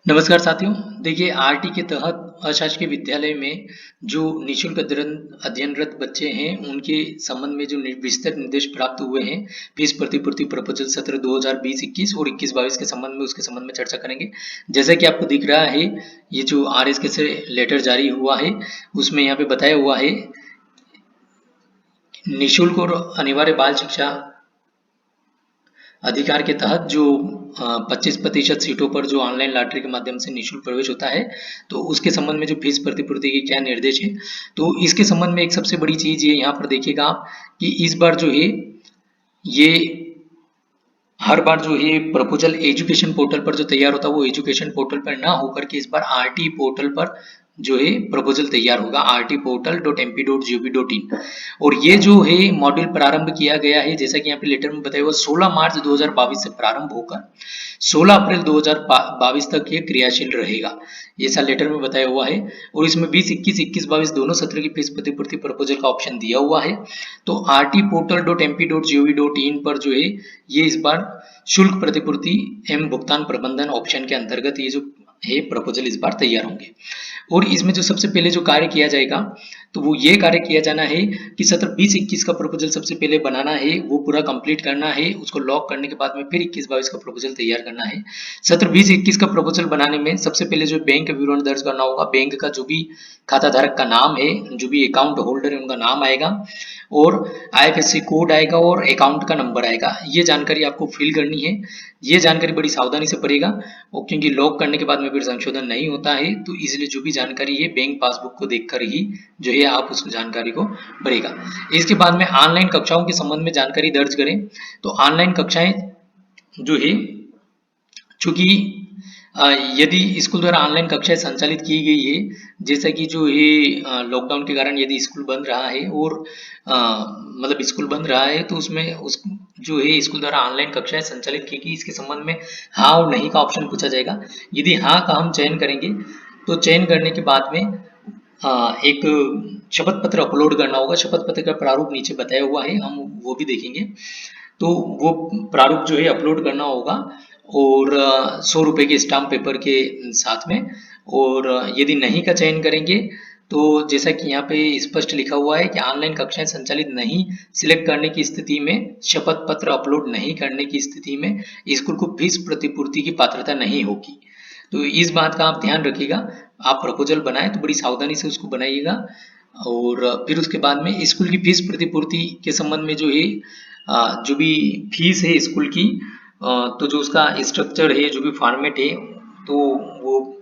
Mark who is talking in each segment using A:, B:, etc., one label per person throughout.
A: नमस्कार साथियों। देखिए आरटी के तहत अशासकीय विद्यालय में जो निःशुल्क अध्ययनरत बच्चे हैं उनके संबंध में जो विस्तृत निर्देश प्राप्त हुए हैं फीस प्रतिपूर्ति प्रपोजल सत्र 2020-21 और 21-22 के संबंध में उसके संबंध में चर्चा करेंगे। जैसा कि आपको दिख रहा है ये जो आरएसके से लेटर जारी हुआ है उसमें यहाँ पे बताया हुआ है निःशुल्क और अनिवार्य बाल शिक्षा अधिकार के तहत जो 25% सीटों पर जो ऑनलाइन लॉटरी के माध्यम से निःशुल्क प्रवेश होता है तो उसके संबंध में जो फीस प्रतिपूर्ति के क्या निर्देश है। तो इसके संबंध में एक सबसे बड़ी चीज ये यहाँ पर देखिएगा आप कि इस बार जो है ये हर बार जो है प्रपोजल एजुकेशन पोर्टल पर जो तैयार होता है वो एजुकेशन पोर्टल पर ना होकर के इस बार आरटी पोर्टल पर जो है प्रपोजल तैयार होगा rtportal.mp.gov.in। और ये जो है मॉड्यूल प्रारंभ किया गया है जैसा कि यहाँ पे लेटर में बताया हुआ 16 मार्च 2022 से प्रारंभ होकर 16 अप्रैल 2022 तक ये क्रियाशील रहेगा, ऐसा लेटर में बताया हुआ है। और इसमें 2021 21-22 दोनों सत्र की फीस प्रतिपूर्ति प्रपोजल का ऑप्शन दिया हुआ है। तो rtportal.mp.gov.in पर जो है ये इस बार शुल्क प्रतिपूर्ति एवं भुगतान प्रबंधन ऑप्शन के अंतर्गत ये जो है प्रपोजल इस बार तैयार होंगे। और इसमें जो सबसे पहले जो कार्य किया जाएगा तो वो ये कार्य किया जाना है कि सत्र 20-21 का प्रपोजल सबसे पहले बनाना है, वो पूरा कंप्लीट करना है, उसको लॉक करने के बाद में फिर 21-22 का प्रपोजल तैयार करना है। सत्र 20-21 का प्रपोजल बनाने में सबसे पहले जो बैंक विवरण दर्ज करना होगा, बैंक का जो भी खाता धारक का नाम है, जो भी अकाउंट होल्डर है उनका नाम आएगा और आईएफएससी कोड आएगा और अकाउंट का नंबर आएगा। ये जानकारी आपको फिल करनी है। ये जानकारी बड़ी सावधानी से भरेगा और क्योंकि लॉक करने के बाद में फिर संशोधन नहीं होता है तो इसलिए जो भी जानकारी है बैंक पासबुक को देखकर ही जो है आप उस जानकारी को भरेगा। इसके बाद में ऑनलाइन कक्षाओं के संबंध में जानकारी दर्ज करें। तो ऑनलाइन कक्षाएं जो है चूंकि यदि स्कूल द्वारा ऑनलाइन कक्षाएं संचालित की गई है, जैसा कि जो है लॉकडाउन के कारण यदि स्कूल बंद रहा है और मतलब स्कूल बंद रहा है तो उसमें उस जो है स्कूल द्वारा ऑनलाइन कक्षाएं संचालित की गई, इसके संबंध में हाँ और नहीं का ऑप्शन पूछा जाएगा। यदि हाँ का हम चयन करेंगे तो चयन करने के बाद में एक शपथ पत्र अपलोड करना होगा। शपथ पत्र का प्रारूप नीचे बताया हुआ है, हम वो भी देखेंगे। तो वो प्रारूप जो है अपलोड करना होगा और 100 रुपए के स्टाम्प पेपर के साथ में। और यदि नहीं का चयन करेंगे तो जैसा कि यहाँ पे स्पष्ट लिखा हुआ है कि ऑनलाइन कक्षाएं संचालित नहीं सिलेक्ट करने की स्थिति में, शपथ पत्र अपलोड नहीं करने की स्थिति में स्कूल को फीस प्रतिपूर्ति की पात्रता नहीं होगी। तो इस बात का आप ध्यान रखिएगा। आप प्रपोजल बनाए तो बड़ी सावधानी से उसको बनाइएगा। और फिर उसके बाद में स्कूल की फीस प्रतिपूर्ति के संबंध में जो है जो भी फीस है स्कूल की, तो जो उसका स्ट्रक्चर है, जो भी फॉर्मेट है, तो वो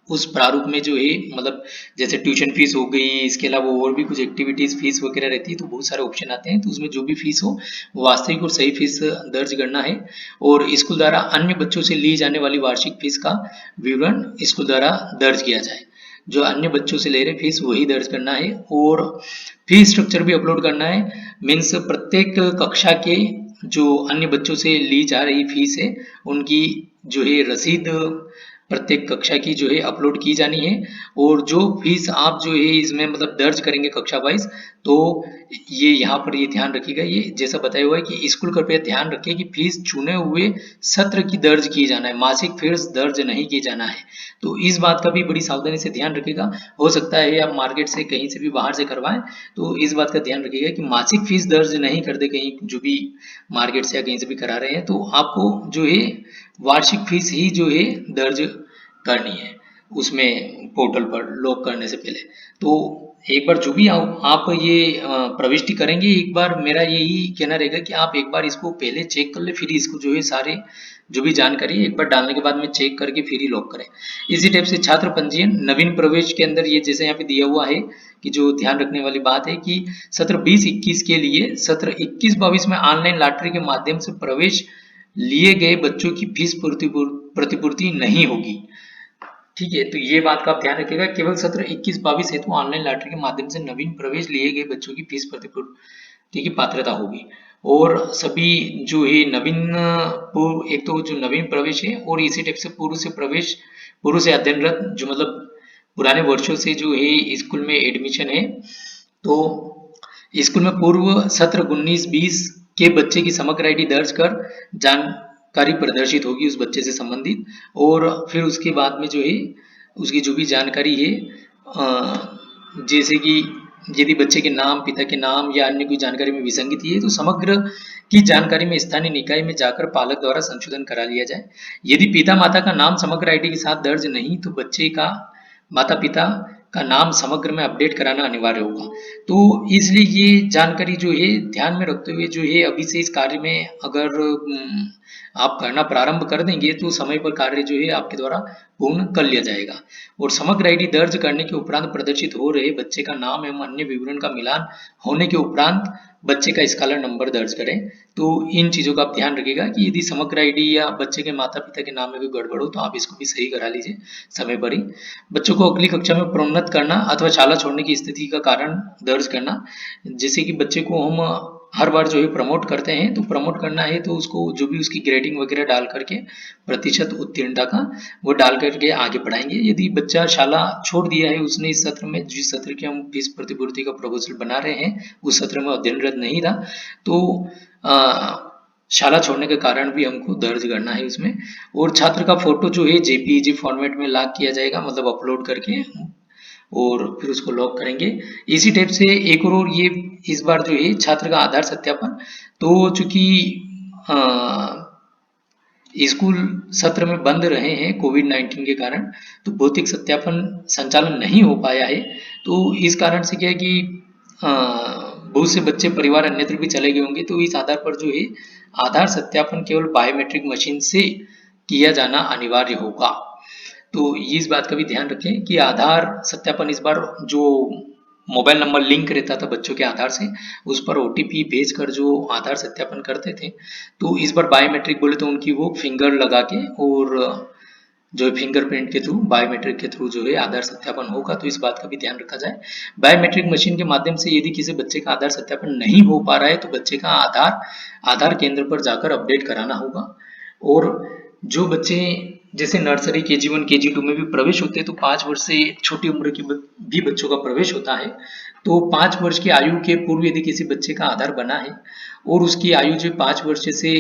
A: उस प्रारूप में जो है मतलब जैसे ट्यूशन फीस हो गई, इसके अलावा और भी कुछ एक्टिविटीज फीस वगैरह रहती है तो बहुत सारे ऑप्शन आते हैं। तो उसमें जो भी फीस हो वास्तविक और सही फीस दर्ज करना है। और स्कूल द्वारा अन्य बच्चों से ली जाने वाली वार्षिक फीस का विवरण स्कूल द्वारा दर्ज किया जाए। जो अन्य बच्चों से ले रहे फीस वही दर्ज करना है। और फीस स्ट्रक्चर भी अपलोड करना है। मीन्स प्रत्येक कक्षा के जो अन्य बच्चों से ली जा रही फीस है उनकी जो है रसीद प्रत्येक कक्षा की जो है अपलोड की जानी है। और जो फीस आप जो है इसमें मतलब दर्ज करेंगे कक्षा वाइज, तो ये यहाँ पर ये ध्यान रखिएगा, ये जैसा बताया हुआ है कि स्कूल कृपया ध्यान रखें कि फीस चुने हुए सत्र की दर्ज की जाना है, मासिक फीस दर्ज नहीं की जाना है। तो इस बात का भी बड़ी सावधानी से ध्यान रखिएगा। हो सकता है आप मार्केट से कहीं से भी बाहर से करवाएं, तो इस बात का ध्यान रखिएगा कि मासिक फीस दर्ज नहीं कर दे कहीं, जो भी मार्केट से या कहीं से भी करा रहे हैं तो आपको जो है वार्षिक फीस ही जो है दर्ज करनी है उसमें पोर्टल पर लॉग करने से पहले। तो एक बार जो भी आप ये प्रविष्टि करेंगे, एक बार मेरा यही कहना रहेगा कि आप एक बार इसको पहले चेक कर ले, फिर इसको जो है सारे जो भी जानकारी एक बार डालने के बाद में चेक करके फिर ही लॉक करें। इसी टाइप से छात्र पंजीयन नवीन प्रवेश के अंदर ये जैसे यहाँ पे दिया हुआ है कि जो ध्यान रखने वाली बात है कि सत्र 20-21 के लिए सत्र 21-22 में ऑनलाइन लॉटरी के माध्यम से प्रवेश लिए गए बच्चों की फीस प्रतिपूर्ति नहीं होगी। ठीक है, तो ये बात का आप ध्यान रखिएगा। केवल सत्र 21-22 हेतु ऑनलाइन लॉटरी के माध्यम से नवीन प्रवेश लिए गए बच्चों की फीस प्रतिपूर्ति की पात्रता होगी। और सभी जो है नवीन पूर्व, एक तो जो नवीन प्रवेश है और इसी टाइप से पूर्व से अध्ययनरत जो मतलब पुराने वर्षों से जो है स्कूल में एडमिशन है, तो स्कूल में पूर्व सत्र 19-20 के बच्चे की समग्र आईडी दर्ज कर जान जानकारी प्रदर्शित होगी उस बच्चे से संबंधित, और फिर उसके बाद में जो है उसकी जो भी जानकारी है, जैसे कि यदि बच्चे के नाम, पिता के नाम या अन्य कोई जानकारी में विसंगति है तो समग्र की जानकारी में स्थानीय निकाय में जाकर पालक द्वारा संशोधन करा लिया जाए। यदि पिता माता का नाम समग्र आईडी के साथ दर्ज नहीं तो बच्चे का माता पिता का नाम समग्र में अपडेट कराना अनिवार्य होगा। तो इसलिए ये जानकारी जो है ध्यान में रखते हुए जो है अभी से इस कार्य में अगर आप करना प्रारंभ कर देंगे तो समय पर कार्य जो है आपके द्वारा पूर्ण कर लिया जाएगा। और समग्र आईडी दर्ज करने के उपरांत प्रदर्शित हो रहे बच्चे का नाम एवं अन्य विवरण का मिलान होने के उपरांत बच्चे का स्कॉलर नंबर दर्ज करें। तो इन चीजों का आप ध्यान रखिएगा कि यदि समग्र आईडी या बच्चे के माता पिता के नाम में कोई गड़बड़ हो तो आप इसको भी सही करा लीजिए समय पर ही। बच्चों को अगली कक्षा में प्रोन्नत करना अथवा शाला छोड़ने की स्थिति का कारण दर्ज करना, जैसे कि बच्चे को हम हर बार जो है प्रमोट करते हैं तो प्रमोट करना है तो उसको जो भी उसकी ग्रेडिंग वगैरह डाल करके प्रतिशत उत्तीर्णता का वो डाल करके आगे बढ़ाएंगे। यदि बच्चा शाला छोड़ दिया है, उसने इस सत्र में जिस सत्र की हम फीस प्रतिपूर्ति का प्रपोजल बना रहे हैं उस सत्र में अध्ययनरत नहीं था तो शाला छोड़ने के कारण भी हमको दर्ज करना है उसमें। और छात्र का फोटो जो है जेपीईजी फॉर्मेट में लॉक किया जाएगा, मतलब अपलोड करके, और फिर उसको लॉक करेंगे। इसी टाइप से एक और ये इस बार जो है छात्र का आधार सत्यापन, तो चूंकि स्कूल सत्र में बंद रहे हैं कोविड-19 के कारण, तो भौतिक सत्यापन संचालन नहीं हो पाया है। तो इस कारण से क्या है कि बहुत से बच्चे परिवार अन्यत्र भी चले गए होंगे, तो इस आधार पर जो है आधार सत्यापन केवल बायोमेट्रिक मशीन से किया जाना अनिवार्य होगा। तो इस बात का भी ध्यान रखें कि आधार सत्यापन इस बार जो मोबाइल नंबर लिंक रहता था बच्चों के आधार से, उस पर ओटीपी भेजकर जो आधार सत्यापन करते थे, तो इस बार बायोमेट्रिक बोले तो उनकी वो फिंगर लगा के और जो फिंगरप्रिंट के थ्रू, बायोमेट्रिक के थ्रू जो है आधार सत्यापन होगा। तो इस बात का भी ध्यान रखा जाए। बायोमेट्रिक मशीन के माध्यम से यदि किसी बच्चे का आधार सत्यापन नहीं हो पा रहा है तो बच्चे का आधार केंद्र पर जाकर अपडेट कराना होगा। और जो बच्चे जैसे नर्सरी KG1 KG2 में भी प्रवेश होते हैं तो 5 वर्ष से छोटी उम्र के भी बच्चों का प्रवेश होता है। तो 5 वर्ष की आयु के पूर्व यदि किसी बच्चे का आधार बना है और उसकी आयु जो 5 वर्ष से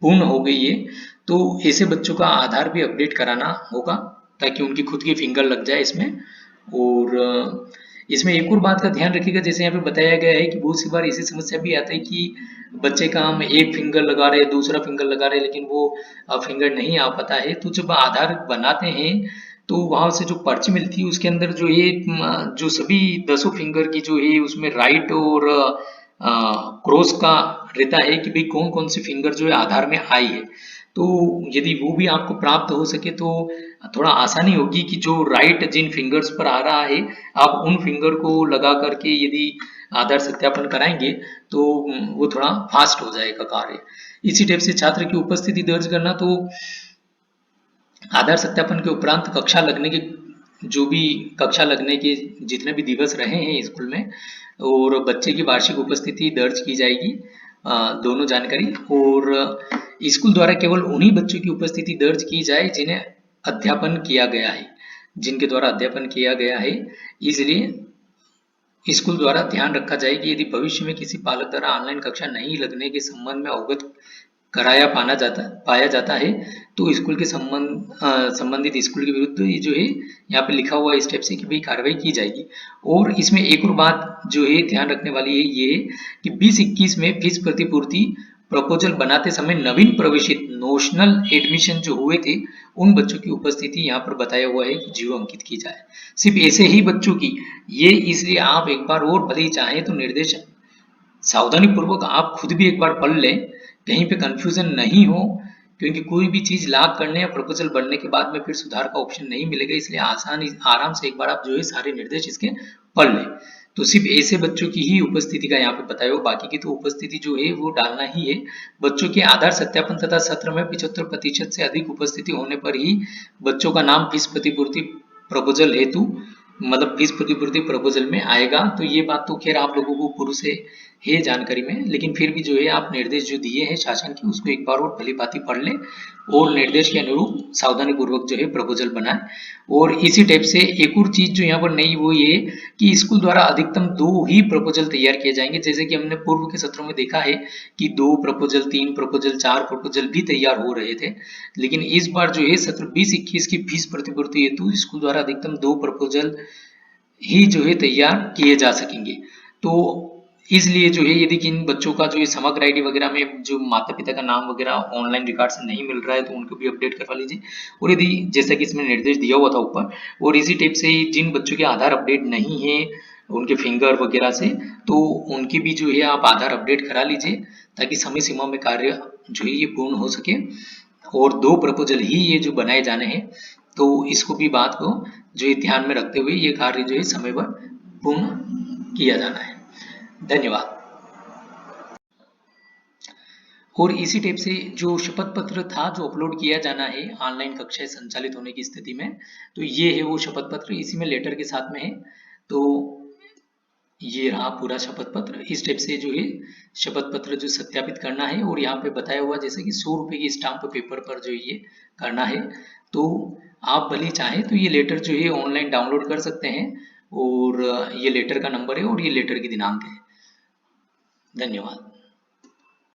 A: पूर्ण हो गई है तो ऐसे बच्चों का आधार भी अपडेट कराना होगा ताकि उनकी खुद की फिंगर लग जाए इसमें। और इसमें एक और बात का ध्यान रखिएगा, जैसे यहाँ पे बताया गया है कि बहुत सी बार ऐसी समस्या भी आती है कि बच्चे का हम एक फिंगर लगा रहे हैं, दूसरा फिंगर लगा रहे हैं, लेकिन वो फिंगर नहीं आ पाता है। तो जब आधार बनाते हैं तो वहां से जो पर्ची मिलती है उसके अंदर जो है जो सभी 10 फिंगर की जो है उसमें राइट और क्रॉस का रहता है कि भाई कौन कौन सी फिंगर जो है आधार में आई है। तो यदि वो भी आपको प्राप्त हो सके तो थोड़ा आसानी होगी कि जो राइट जिन फिंगर्स पर आ रहा है आप उन फिंगर को लगा करके यदि आधार सत्यापन कराएंगे तो वो थोड़ा फास्ट हो जाएगा कार्य। इसी टाइप से छात्र की उपस्थिति दर्ज करना, तो आधार सत्यापन के उपरांत कक्षा लगने के जो भी कक्षा लगने के जितने भी दिवस रहे हैं स्कूल में और बच्चे की वार्षिक उपस्थिति दर्ज की जाएगी, दोनों जानकारी। और स्कूल द्वारा केवल उन्हीं बच्चों की उपस्थिति दर्ज की जाए जिन्हें अध्यापन किया गया है, जिनके द्वारा अध्यापन किया गया है। इसलिए स्कूल द्वारा ध्यान रखा जाए कि यदि भविष्य में किसी पालक द्वारा ऑनलाइन कक्षा नहीं लगने के संबंध में अवगत कराया पाया जाता है तो स्कूल के संबंधित स्कूल के विरुद्ध ये जो है यहाँ पे लिखा हुआ स्टेप से कि भाई कार्रवाई की जाएगी। और इसमें एक और बात जो है ध्यान रखने वाली है ये कि 2021 में फीस प्रतिपूर्ति प्रपोजल बनाते समय नवीन प्रवेशित नोशनल एडमिशन जो हुए थे उन बच्चों की उपस्थिति यहाँ पर बताया हुआ है कि 0 अंकित की जाए, सिर्फ ऐसे ही बच्चों की। ये इसलिए आप एक बार और भले ही चाहें तो निर्देश सावधानी पूर्वक आप खुद भी एक बार पढ़ लें, कहीं पे कंफ्यूजन नहीं हो, क्योंकि कोई भी चीज लॉक करने या प्रपोजल बनने के बाद में फिर सुधार का ऑप्शन नहीं मिलेगा। इसलिए आराम से एक बार आप जो है सारे निर्देश इसके पढ़ लें। तो सिर्फ ऐसे बच्चों की ही उपस्थिति का यहाँ पे बताया हो, बाकी की तो उपस्थिति जो है वो डालना ही है। बच्चों के आधार सत्यापन तथा सत्र में 75% से अधिक उपस्थिति होने पर ही बच्चों का नाम फीस प्रतिपूर्ति प्रपोजल हेतु मतलब फीस प्रतिपूर्ति प्रपोजल में आएगा। तो ये बात तो खैर आप लोगों को पूर्व से है जानकारी में, लेकिन फिर भी जो है आप निर्देश जो दिए हैं शासन के उसको एक बार और भली भांति पढ़ लें और निर्देश के अनुरूप सावधानी पूर्वक जो है प्रपोजल बनाएं। और इसी टाइप से एक और चीज जो यहाँ पर नई वो ये कि स्कूल द्वारा अधिकतम 2 ही प्रपोजल तैयार किए जाएंगे। जैसे कि हमने पूर्व के सत्रों में देखा है कि 2 प्रपोजल, 3 प्रपोजल, 4 प्रपोजल भी तैयार हो रहे थे, लेकिन इस बार जो है सत्र 20-21 की फीस प्रतिपूर्ति हेतु स्कूल द्वारा अधिकतम 2 प्रपोजल ही जो है तैयार किए जा सकेंगे। तो इसलिए जो है यदि किन बच्चों का जो है समग्र आईडी वगैरह में जो माता पिता का नाम वगैरह ऑनलाइन रिकॉर्ड से नहीं मिल रहा है तो उनको भी अपडेट करवा लीजिए। और यदि जैसा कि इसमें निर्देश दिया हुआ था ऊपर, और इसी टाइप से जिन बच्चों के आधार अपडेट नहीं है उनके फिंगर वगैरह से, तो उनकी भी जो है आप आधार अपडेट करा लीजिए ताकि समय सीमा में कार्य जो है ये पूर्ण हो सके। और 2 प्रपोजल ही ये जो बनाए जाने हैं, तो इसको भी बात को जो है ध्यान में रखते हुए ये कार्य जो है समय पर पूर्ण किया जाना है। धन्यवाद। और इसी टाइप से जो शपथ पत्र था जो अपलोड किया जाना है ऑनलाइन कक्षाएं संचालित होने की स्थिति में, तो ये है वो शपथ पत्र, इसी में लेटर के साथ में है। तो ये रहा पूरा शपथ पत्र। इस टाइप से जो है शपथ पत्र जो सत्यापित करना है, और यहाँ पे बताया हुआ जैसे कि 100 रुपए की स्टाम्प पेपर पर जो ये करना है। तो आप भले चाहें तो ये लेटर जो है ऑनलाइन डाउनलोड कर सकते हैं, और ये लेटर का नंबर है और ये लेटर की दिनांक है। धन्यवाद।